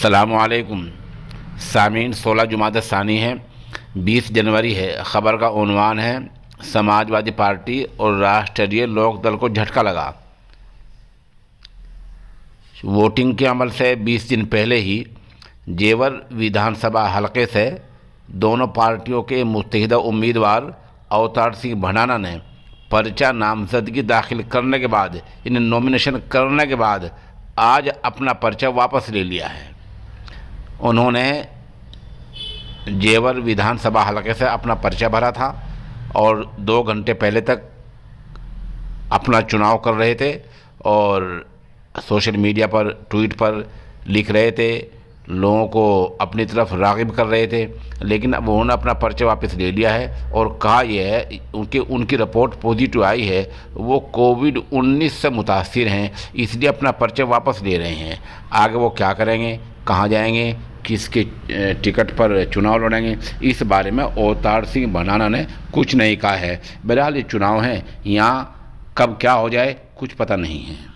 अस्सलामुअलैकुम सामीन। 16 जुमादा सानी है, 20 जनवरी है। ख़बर का उन्वान है समाजवादी पार्टी और राष्ट्रीय लोक दल को झटका लगा। वोटिंग के अमल से 20 दिन पहले ही जेवर विधानसभा हलके से दोनों पार्टियों के मुत्तहिदा उम्मीदवार अवतार सिंह भडाना ने पर्चा नामजदगी दाखिल करने के बाद, इन्हें नॉमिनेशन करने के बाद आज अपना पर्चा वापस ले लिया है। उन्होंने जेवर विधानसभा हलके से अपना पर्चा भरा था और 2 घंटे पहले तक अपना चुनाव कर रहे थे और सोशल मीडिया पर, ट्वीट पर लिख रहे थे, लोगों को अपनी तरफ राग़िब कर रहे थे। लेकिन अब उन्होंने अपना पर्चा वापस ले लिया है और कहा यह है उनकी रिपोर्ट पॉजिटिव आई है, वो कोविड-19 से मुतासिर हैं, इसलिए अपना पर्चा वापस ले रहे हैं। आगे वो क्या करेंगे, कहाँ जाएंगे, किसके टिकट पर चुनाव लड़ेंगे, इस बारे में अवतार सिंह भडाना ने कुछ नहीं कहा है। बहरहाल ये चुनाव हैं, यहाँ कब क्या हो जाए कुछ पता नहीं है।